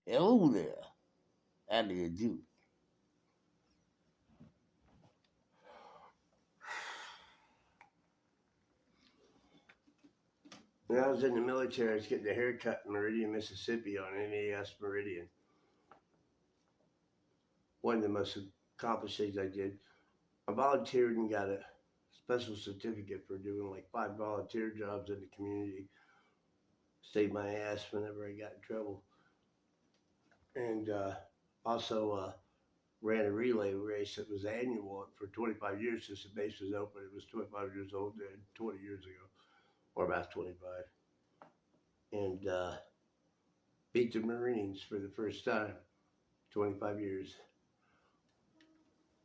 Hello there. How do you do? When I was in the military, I was getting a haircut in Meridian, Mississippi on NAS Meridian. One of the most accomplished things I did. I volunteered and got a special certificate for doing like 5 volunteer jobs in the community. Saved my ass whenever I got in trouble. And also ran a relay race that was annual for 25 years since the base was open. It was 25 years old 20 years ago, or about 25. And beat the Marines for the first time, 25 years.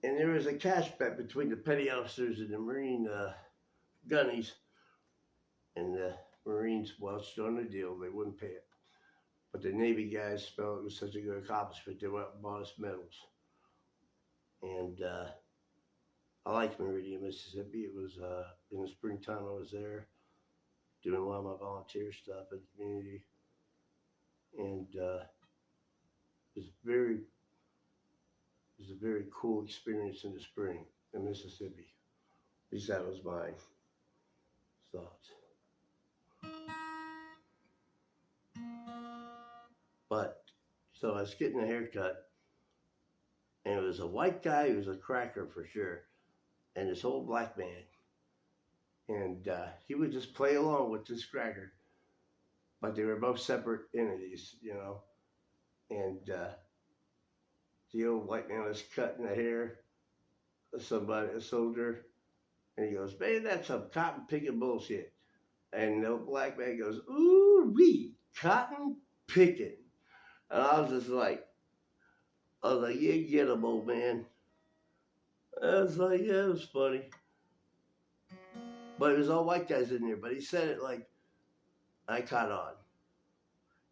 And there was a cash bet between the petty officers and the Marine gunnies. And the Marines welched on the deal. They wouldn't pay it. But the Navy guys felt it was such a good accomplishment, they went out and bought us medals. And I liked Meridian, Mississippi. It was in the springtime I was there doing a lot of my volunteer stuff in the community. And it was a very cool experience in the spring in Mississippi. At least that was my thoughts. But so I was getting a haircut, and it was a white guy who was a cracker for sure, and this old black man. And he would just play along with this cracker, but they were both separate entities, you know. And the old white man was cutting the hair of somebody, a soldier, and he goes, "Man, that's some cotton picking bullshit." And the old black man goes, "Ooh wee, cotton picking." And I was like, "Yeah, get him, old man." I was like, "Yeah, it was funny." But it was all white guys in there. But he said it like I caught on.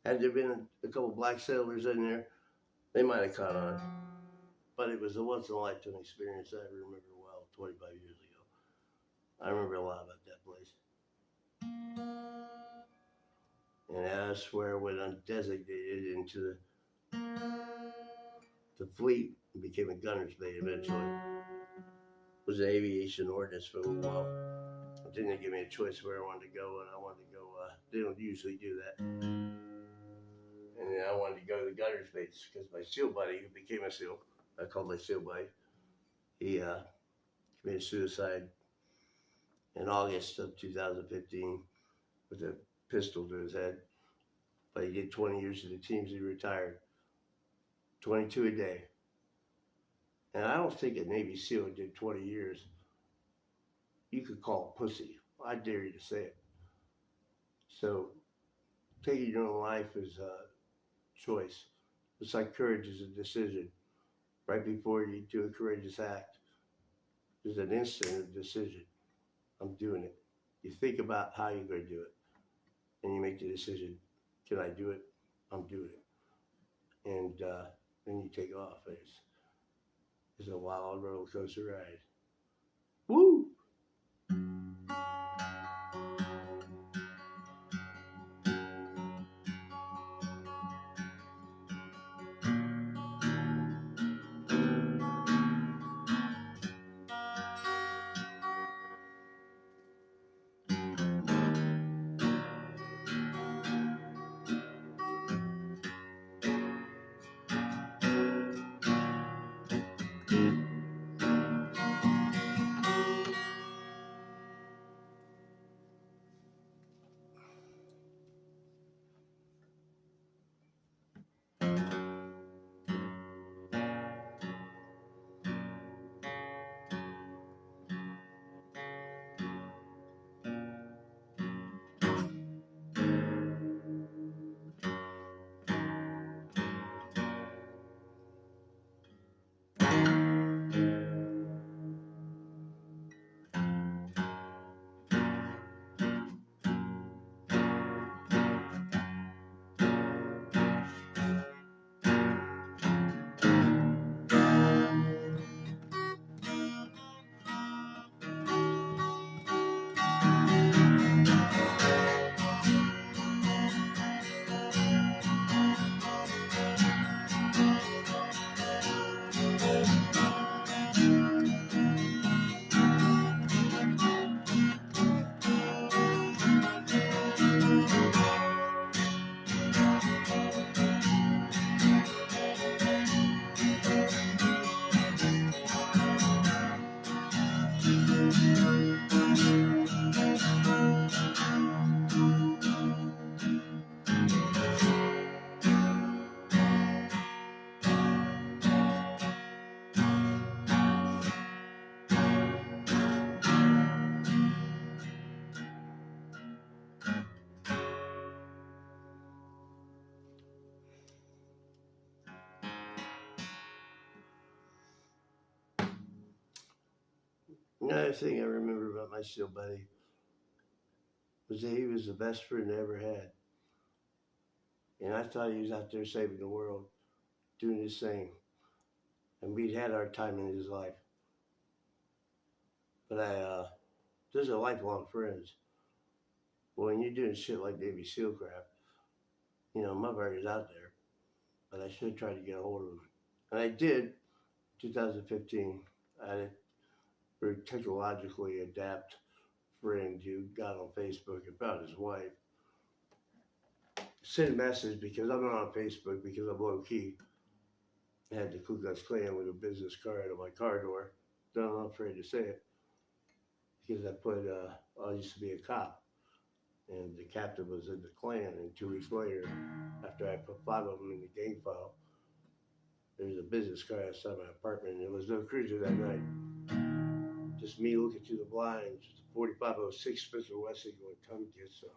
Had there been a couple black sailors in there, they might have caught on. But it was a once in a lifetime experience I remember well, 25 years ago. I remember a lot about that place. And that's where I went undesignated into the fleet and became a gunner's mate eventually. Was an aviation ordnance for a little while. But then they gave me a choice where I wanted to go, and I wanted to go. They don't usually do that. And then I wanted to go to the gunner's mates because my SEAL buddy, who became a SEAL, I called my SEAL buddy, he committed suicide in August of 2015 with a pistol to his head. But he did 20 years in the teams. He retired, 22 a day. And I don't think a Navy SEAL did 20 years. You could call it pussy. I dare you to say it. So taking your own life is a choice. It's like courage is a decision. Right before you do a courageous act, there's an instant of decision. I'm doing it. You think about how you're going to do it, and you make the decision. Can I do it? I'm doing it. And then you take off. It's a wild roller coaster ride. Woo! Another thing I remember about my SEAL buddy was that he was the best friend I ever had. And I thought he was out there saving the world, doing his thing. And we'd had our time in his life. But those are lifelong friends. Well, when you're doing shit like Navy SEAL crap, my buddy's out there. But I should try to get a hold of him. And I did, 2015. I had a very technologically adept friend who got on Facebook and found his wife. Sent a message because I'm not on Facebook because I'm low key. I had the Ku Klux Klan with a business card on my car door. I'm not afraid to say it because I put, I used to be a cop. And the captain was in the Klan. And 2 weeks later, after I put 5 of them in the gang file, there was a business card outside my apartment. And there was no cruiser that night. Just me looking through the blinds. 4506 Spencer Wesley going, come get some.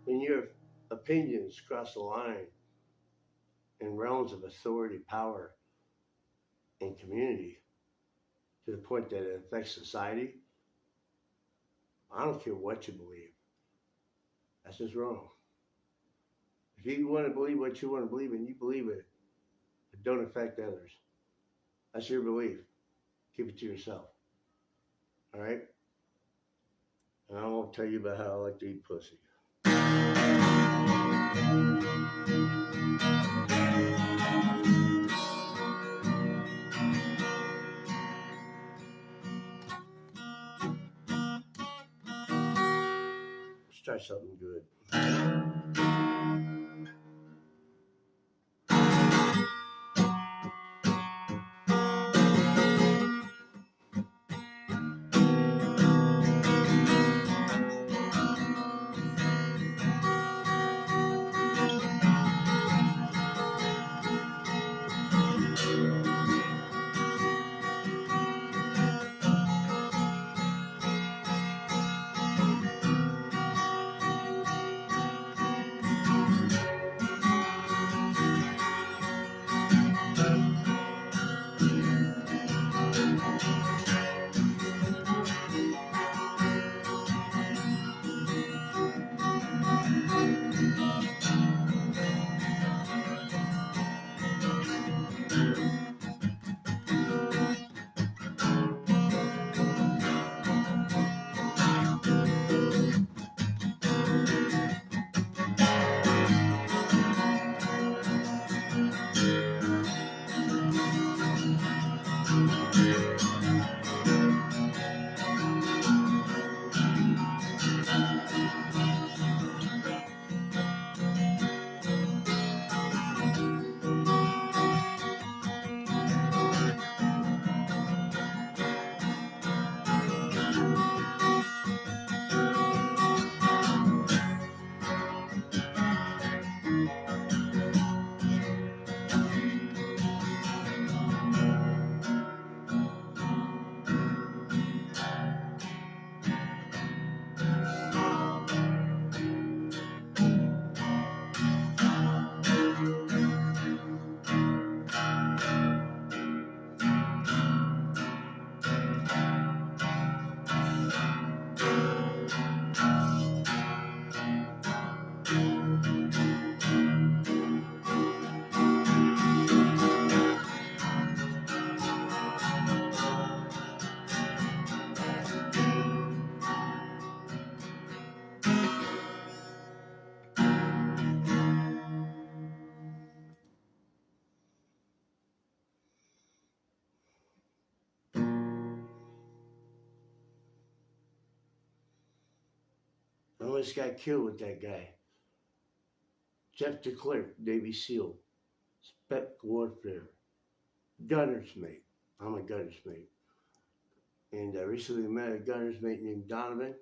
When your opinions cross the line in realms of authority, power, and community to the point that it affects society, I don't care what you believe. That's just wrong. If you want to believe what you want to believe and you believe it, but don't affect others. That's your belief. Keep it to yourself. All right? And I won't tell you about how I like to eat pussy. Let's try something good. I almost got killed with that guy. Jeff DeClerc, Navy SEAL, Spec Warfare, gunner's mate. I'm a gunner's mate. And I recently met a gunner's mate named Donovan.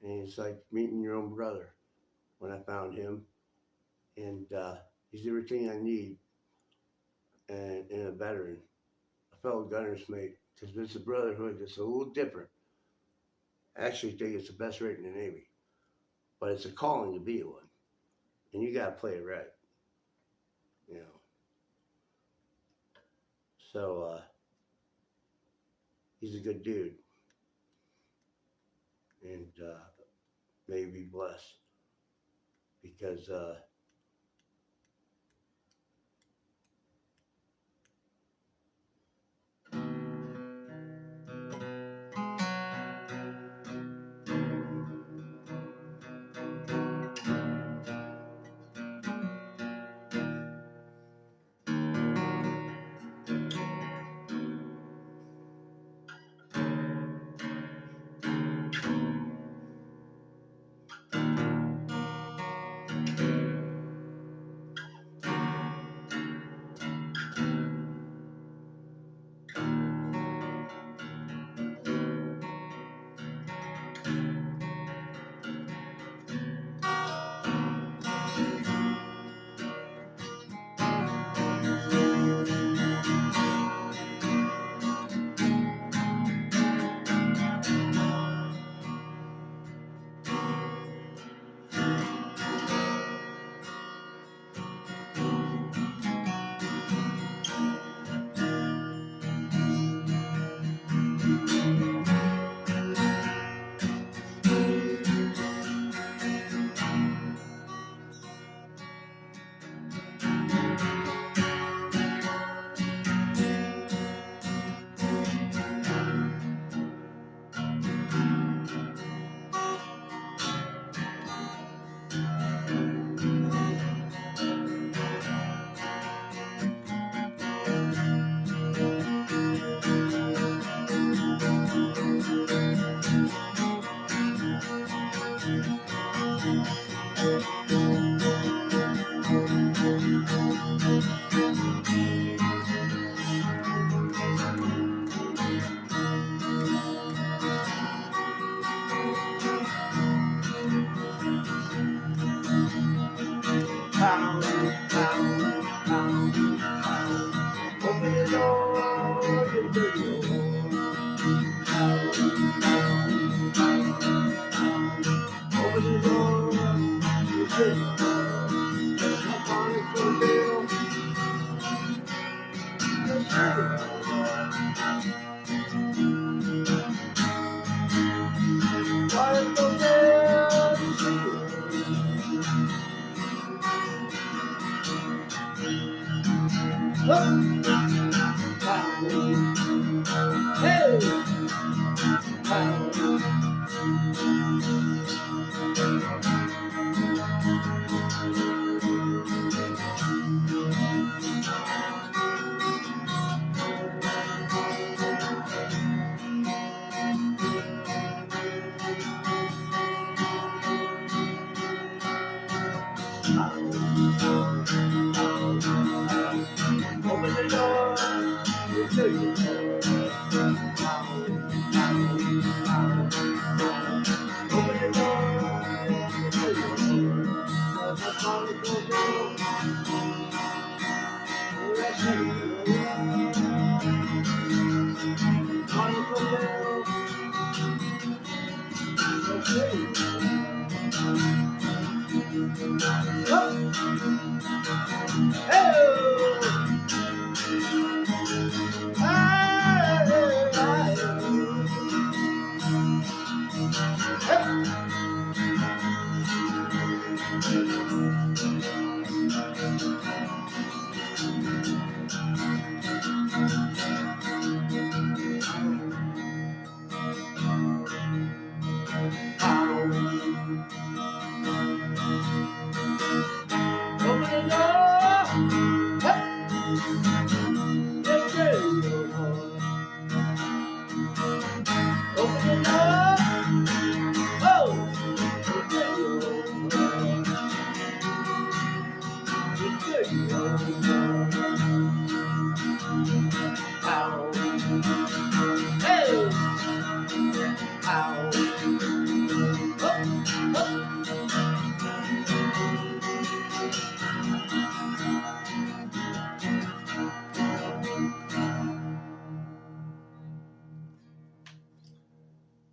And it's like meeting your own brother when I found him. And he's everything I need in a veteran, a fellow gunner's mate. Because it's a brotherhood that's a little different. I actually think it's the best rate in the Navy. But it's a calling to be one. And you got to play it right. So he's a good dude. And may he be blessed. Because pound, pound, pound, pound. Open the door into your pound, pound, pound, pound. Open the door into your up on it for real. Why go there to see you? Hey! Open the door to you. Open the door to you. That's all it goes down. Let's see. On it goes down. Okay. Up. Hey!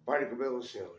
Particle Bill Sailor.